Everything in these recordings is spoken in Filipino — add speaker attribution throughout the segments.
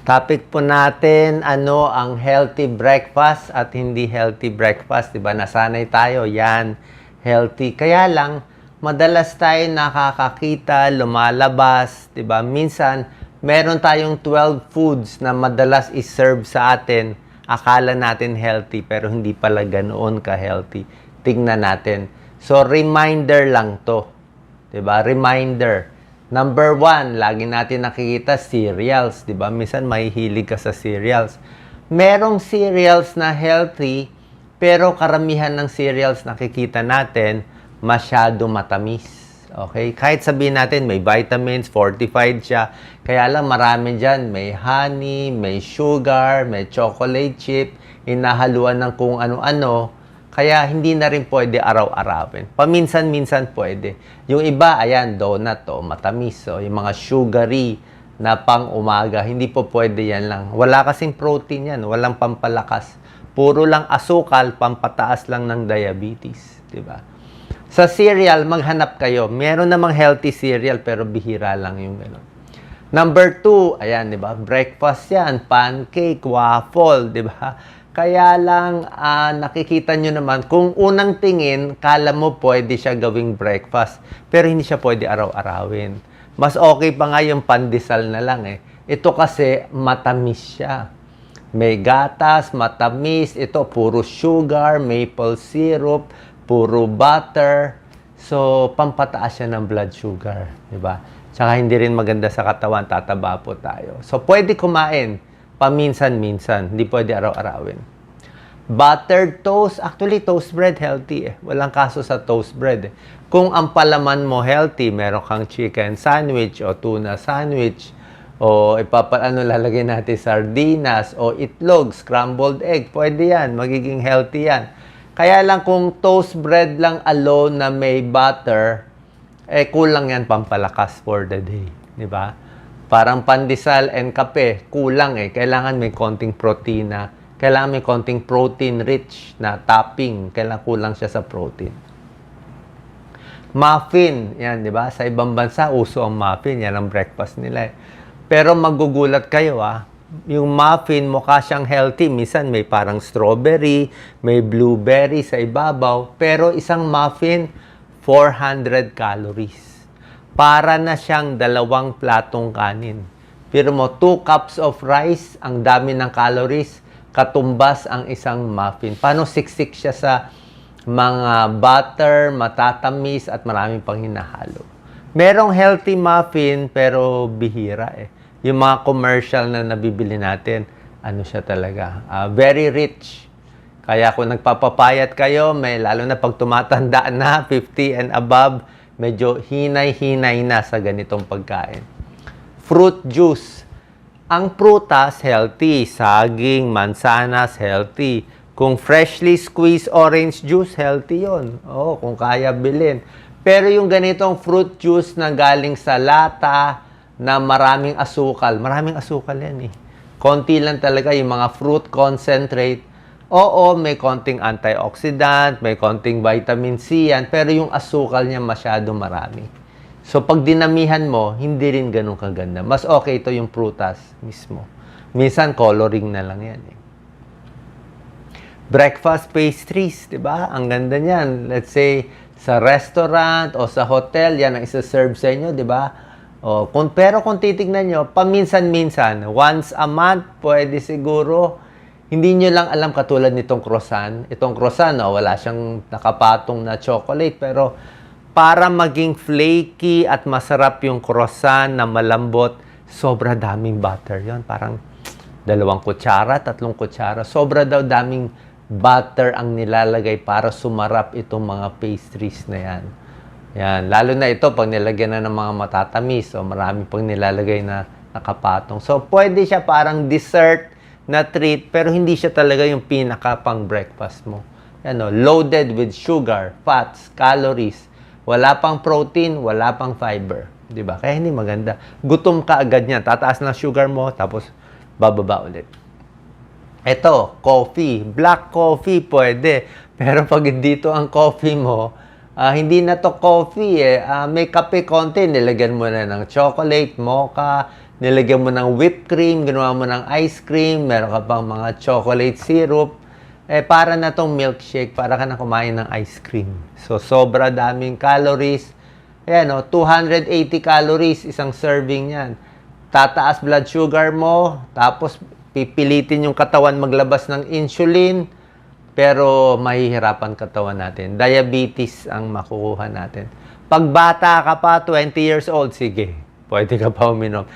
Speaker 1: Topic po natin, ano ang healthy breakfast at hindi healthy breakfast. Diba? Nasanay tayo, yan, healthy. Kaya lang, madalas tayo nakakakita, lumalabas. Diba? Minsan, meron tayong 12 foods na madalas iserve sa atin. Akala natin healthy, pero hindi pala ganoon ka-healthy. Tingnan natin. So, reminder lang to. Diba? Reminder. Number 1, lagi natin nakikita cereals, 'di ba? Minsan mahihilig ka sa cereals. Merong cereals na healthy, pero karamihan ng cereals nakikita natin masyado matamis. Okay? Kahit sabihin natin may vitamins, fortified siya, kaya lang marami diyan, may honey, may sugar, may chocolate chip, hinahaluan ng kung ano-ano. Kaya hindi na rin pwede araw-arawin. Paminsan-minsan pwede. Yung iba, ayan, donut, matamis. Yung mga sugary na pang-umaga, hindi po pwede yan lang. Wala kasing protein yan, walang pampalakas. Puro lang asukal, pampataas lang ng diabetes. Diba? Sa cereal, maghanap kayo. Meron namang healthy cereal, pero bihira lang yung gano'n. Number 2, ayan, diba? Breakfast yan, pancake, waffle, diba? Kaya lang, nakikita nyo naman, kung unang tingin, kala mo pwede siya gawing breakfast. Pero hindi siya pwede araw-arawin. Mas okay pa nga yung pandesal na lang eh. Ito kasi, matamis siya. May gatas, matamis. Ito, puro sugar, maple syrup, puro butter. So, pampataas siya ng blood sugar. Diba? Tsaka hindi rin maganda sa katawan, tataba po tayo. So, pwede kumain. Paminsan-minsan, hindi pwede araw-arawin. Buttered toast, actually toast bread healthy eh. Walang kaso sa toast bread eh. Kung ang palaman mo healthy, meron kang chicken sandwich o tuna sandwich o lalagay natin sardinas o itlog, scrambled egg, pwede yan, magiging healthy yan. Kaya lang kung toast bread lang alone na may butter, kulang yan pampalakas for the day, di ba? Parang pandesal and kape, kulang eh. Kailangan may konting protina. Kailangan may konting protein-rich na topping. Kailangan kulang siya sa protein. Muffin, yan, di ba? Sa ibang bansa, uso ang muffin. Yan ang breakfast nila eh. Pero magugulat kayo yung muffin mukha siyang healthy. Minsan may parang strawberry, may blueberry sa ibabaw. Pero isang muffin, 400 calories. Para na siyang 2 platong kanin. Pero mo, 2 cups of rice, ang dami ng calories, katumbas ang isang muffin. Paano siksik siya sa mga butter, matatamis, at maraming pang hinahalo. Merong healthy muffin, pero bihira eh. Yung mga commercial na nabibili natin, ano siya talaga, very rich. Kaya kung nagpapapayat kayo, lalo na pag tumatanda na, 50 and above, medyo hinay-hinay na sa ganitong pagkain. Fruit juice. Ang prutas, healthy. Saging, mansanas, healthy. Kung freshly squeezed orange juice, healthy yon. Kung kaya bilhin. Pero yung ganitong fruit juice na galing sa lata, na maraming asukal yan eh. Konti lang talaga yung mga fruit concentrate. Oo, may konting antioxidant, may konting vitamin C yan, pero yung asukal niya masyado marami. So, pag dinamihan mo, hindi rin ganun kaganda. Mas okay ito yung prutas mismo. Minsan, coloring na lang yan eh. Breakfast pastries, di ba? Ang ganda niyan. Let's say, sa restaurant o sa hotel, yan ang isa-serve sa inyo, di ba? Pero kung titignan nyo, paminsan-minsan, once a month, pwede siguro. Hindi nyo lang alam katulad nitong croissant. Itong croissant, wala siyang nakapatong na chocolate. Pero para maging flaky at masarap yung croissant na malambot, sobra daming butter yon. Parang 2 kutsara, 3 kutsara. Sobra daw daming butter ang nilalagay para sumarap itong mga pastries na yan. Yan. Lalo na ito pag nilagyan na ng mga matatamis o marami pang nilalagay na nakapatong. So, pwede siya parang dessert na treat, pero hindi siya talaga yung pinaka pang breakfast mo. Loaded with sugar, fats, calories. Wala pang protein, wala pang fiber. Diba? Kaya hindi maganda. Gutom ka agad niyan. Tataas ng sugar mo, tapos bababa ulit. Ito, coffee. Black coffee, pwede. Pero pag dito ang coffee mo, hindi na to coffee eh. May kape konti, nilagyan mo na ng chocolate, mocha, nilagyan mo ng whipped cream, ginawa mo ng ice cream, meron ka pang mga chocolate syrup, para na tong milkshake, para ka na kumain ng ice cream. So, sobra daming calories. Ayan, 280 calories, isang serving yan. Tataas blood sugar mo, tapos pipilitin yung katawan maglabas ng insulin, pero mahihirapan katawan natin. Diabetes ang makukuha natin. Pag bata ka pa, 20 years old, sige, pwede ka pa uminom.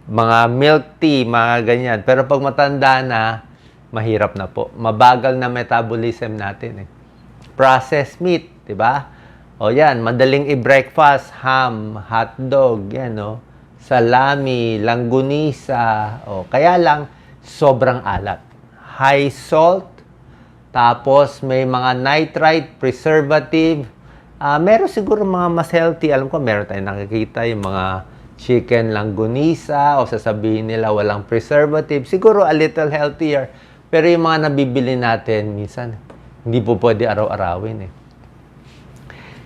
Speaker 1: Mga milk tea, mga ganyan. Pero pag matanda na, mahirap na po. Mabagal na metabolism natin. Processed meat, di ba? O yan, madaling i-breakfast, ham, hotdog, yan, salami, langgunisa, kaya lang, sobrang alat. High salt, tapos may mga nitrite, preservative. Meron siguro mga mas healthy. Alam ko, meron tayong nakikita yung mga chicken langgunisa o sasabihin nila walang preservative. Siguro a little healthier. Pero yung mga nabibili natin, minsan, hindi po pwede araw-arawin.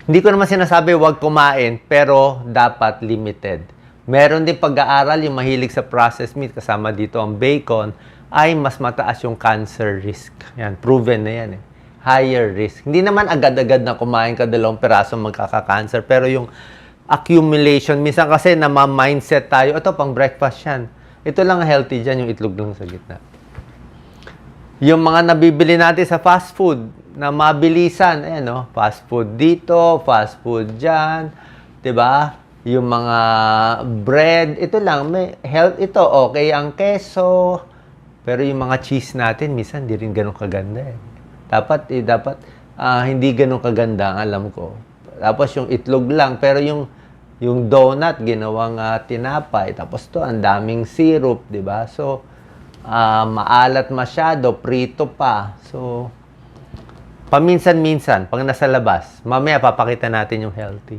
Speaker 1: Hindi ko naman sinasabi huwag kumain, pero dapat limited. Meron din pag-aaral yung mahilig sa processed meat, kasama dito ang bacon, ay mas mataas yung cancer risk. Yan, proven na yan. Higher risk. Hindi naman agad-agad na kumain ka 2 peraso magkaka-cancer, pero yung accumulation, minsan kasi mindset tayo, ito pang breakfast yan. Ito lang healthy dyan, yung itlog lang sa gitna. Yung mga nabibili natin sa fast food, na mabilisan, fast food dito, fast food dyan, 'di ba? Yung mga bread, ito lang, may health ito, okay ang keso, pero yung mga cheese natin, minsan hindi rin ganun kaganda. Dapat hindi ganun kaganda, ang alam ko. Tapos yung itlog lang, pero yung donut, ginawang tinapay, tapos to, ang daming syrup, 'di ba? So, maalat masyado, prito pa. So, paminsan-minsan, pag nasa labas, mamaya papakita natin yung healthy.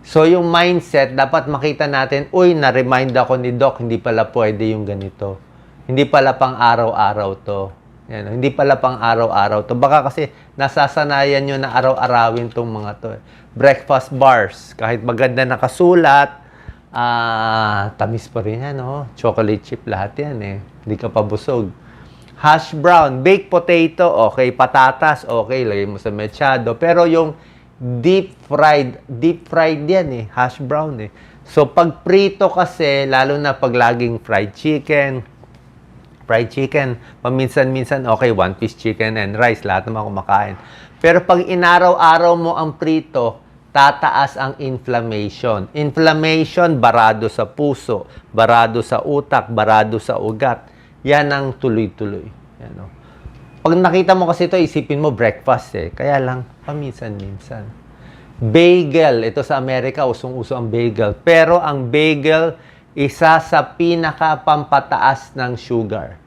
Speaker 1: So, yung mindset, dapat makita natin, uy, na-remind ako ni Doc, hindi pala pwede yung ganito. Hindi pala pang araw-araw to. Yan, hindi pala pang araw-araw to. Baka kasi nasasanayan nyo na araw-arawin tong mga to. Breakfast bars, kahit maganda nakasulat, tamis pa rin yan, chocolate chip lahat yan Hindi ka pa busog. Hash brown, baked potato, okay. Patatas, okay. Lagay mo sa mechado. Pero yung deep fried yan hash brown So, pag prito kasi, lalo na pag laging fried chicken, paminsan-minsan, okay, 1-piece chicken and rice, lahat naman kumakain. Pero pag inaraw-araw mo ang prito, tataas ang inflammation. Inflammation, barado sa puso, barado sa utak, barado sa ugat. Yan ang tuloy-tuloy. Pag nakita mo kasi ito, isipin mo breakfast Kaya lang, paminsan-minsan. Bagel. Ito sa Amerika, usong-uso ang bagel. Pero ang bagel, isa sa pinaka-pampataas ng sugar.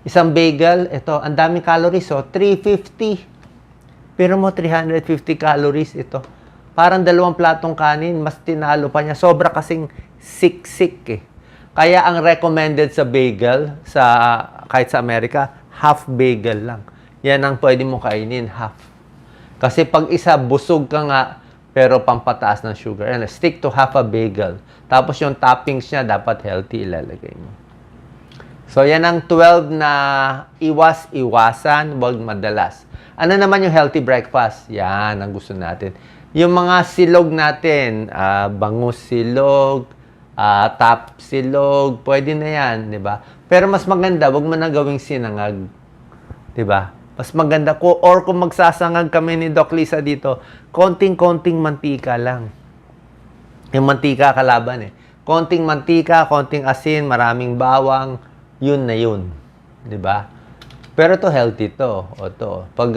Speaker 1: Isang bagel, ito, ang daming calories, 350. Pero mo, 350 calories ito. Parang 2 platong kanin, mas tinalo pa niya. Sobra kasing siksik Kaya ang recommended sa bagel, kahit sa Amerika, half bagel lang. Yan ang pwede mo kainin, half. Kasi pag isa, busog ka nga, pero pampataas ng sugar. Stick to half a bagel. Tapos yung toppings niya, dapat healthy ilalagay mo. So, yan ang 12 na iwas-iwasan, wag madalas. Ano naman yung healthy breakfast? Yan ang gusto natin. Yung mga silog natin, bangus silog, top silog, pwede na yan, di ba? Pero mas maganda, wag mo na gawing sinangag. Di ba? Mas maganda ko, or kung magsasangag kami ni Doc Lisa dito, konting-konting mantika lang. Yung mantika kalaban Konting mantika, konting asin, maraming bawang, yun na yun. Di ba? Pero to healthy to. Pag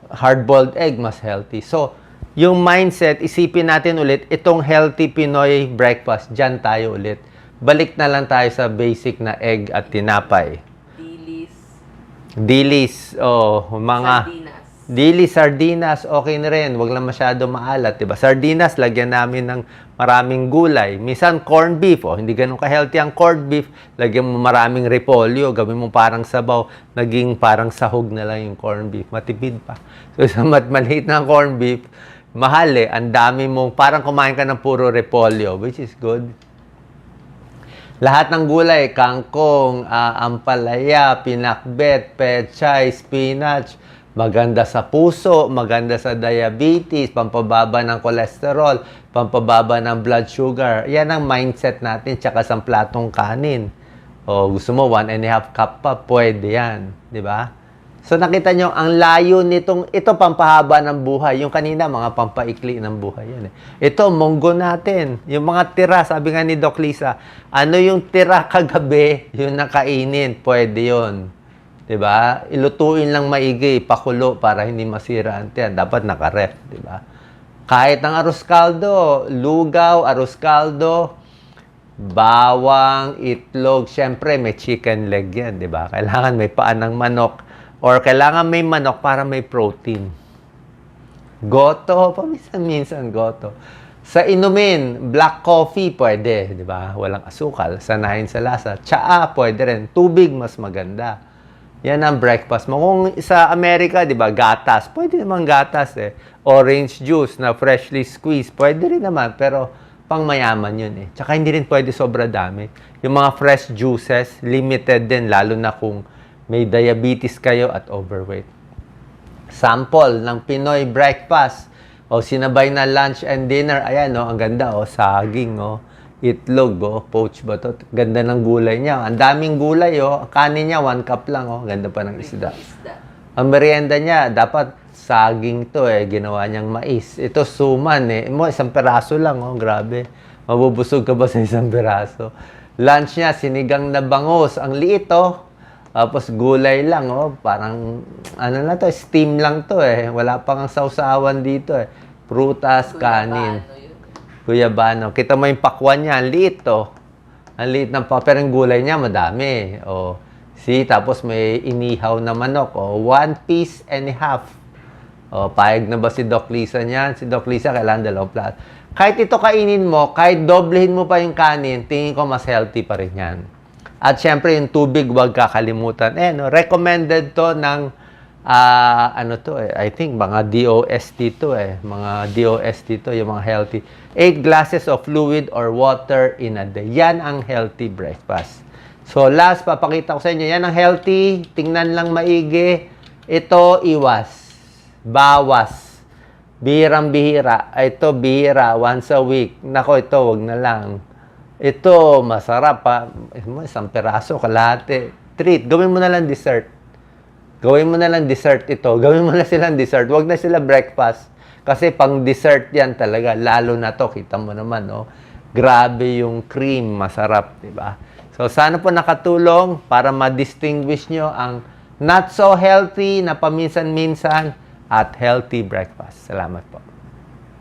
Speaker 1: hard-boiled egg, mas healthy. So, yung mindset, isipin natin ulit, itong healthy Pinoy breakfast, dyan tayo ulit. Balik na lang tayo sa basic na egg at tinapay. Dilis, mga
Speaker 2: Sardinas.
Speaker 1: Dilis, sardinas, okay na rin. Huwag lang masyado maalat, diba? Sardinas, lagyan namin ng maraming gulay. Minsan, corned beef, hindi ganun ka-healthy ang corned beef. Lagyan mo maraming repolyo, gawin mo parang sabaw, naging parang sahog na lang yung corned beef. Matipid pa. So, sa maliit na corned beef, mahal ang dami mong, parang kumain ka ng puro repolyo, which is good. Lahat ng gulay, kangkong, ampalaya, pinakbet, pechay, spinach, maganda sa puso, maganda sa diabetes, pampababa ng cholesterol, pampababa ng blood sugar. Yan ang mindset natin, tsaka sa platong kanin. O gusto mo, 1.5 cup pa, pwede yan. Di ba? So nakita nyo, ang layo nitong, ito pampahaba ng buhay. Yung kanina, mga pampaikli ng buhay yan. Ito, munggo natin. Yung mga tira, sabi nga ni Doc Lisa, ano yung tira kagabi, yung nakainin, pwede yun. Diba? Ilutuin lang maigi, pakulo para hindi masira ang tiyan. Dapat nakaref, diba? Kahit ang arroz caldo, lugaw, arroz caldo, bawang, itlog, syempre may chicken leg yan, diba? Kailangan may paan ng manok. Or kailangan may manok para may protein. Goto, paminsan-minsan goto. Sa inumin, black coffee pwede, di ba? Walang asukal, sanayin sa lasa. Tsaa pwede rin. Tubig mas maganda. Yan ang breakfast mo. Kung sa Amerika, di ba, gatas. Pwede naman gatas eh. Orange juice na freshly squeezed. Pwede rin naman, pero pang mayaman yun eh. Tsaka hindi rin pwede sobra dami. Yung mga fresh juices, limited din, lalo na kung may diabetes kayo at overweight. Sample ng Pinoy breakfast. O sinabay na lunch and dinner. Ayan, no, ang ganda, oh, saging, oh, itlog, oh, poach ba to? Ganda ng gulay niya. Ang daming gulay, oh. Kanin niya, 1 cup lang, oh. Ganda pa ng isda. Ang merienda niya, dapat saging to, eh. Ginawa niyang mais. Ito, suman, eh. Mo, 1 peraso lang, oh. Grabe. Mabubusog ka ba sa 1 peraso? Lunch niya, sinigang na bangus. Ang liit, oh. Tapos gulay lang, oh. Parang, ano na to, steam lang to, eh. Wala pang sausawan dito, eh. Prutas, kanin. Guyabano. Kita mo yung pakwan niya, ang liit, oh. Ang liit ng pa, pero yung gulay niya, madami. Oh. See, tapos may inihaw na manok, oh. 1.5 pieces. Oh, payag na ba si Doc Lisa niyan? Si Doc Lisa, kailangan 2 plato. Kahit ito kainin mo, kahit doblehin mo pa yung kanin, tingin ko mas healthy pa rin yan. At syempre, yung tubig, huwag kakalimutan. Eh, no, recommended to ng, ano to eh, I think, mga DOST to eh. Mga DOST to, yung mga healthy. 8 glasses of fluid or water in a day. Yan ang healthy breakfast. So, last, papakita ko sa inyo. Yan ang healthy. Tingnan lang maigi. Ito, iwas. Bawas. Bihirang-bihira. Ito, bihira. Once a week. Nako, ito, wag na lang. Ito, masarap pa. 1 peraso, kalahati. Treat. Gawin mo na lang dessert. Gawin mo na lang dessert ito. Gawin mo na silang dessert. Huwag na sila breakfast. Kasi pang dessert yan talaga. Lalo na to. Kita mo naman, no? Grabe yung cream. Masarap, di ba? So, sana po nakatulong para ma-distinguish nyo ang not so healthy na paminsan-minsan at healthy breakfast. Salamat po.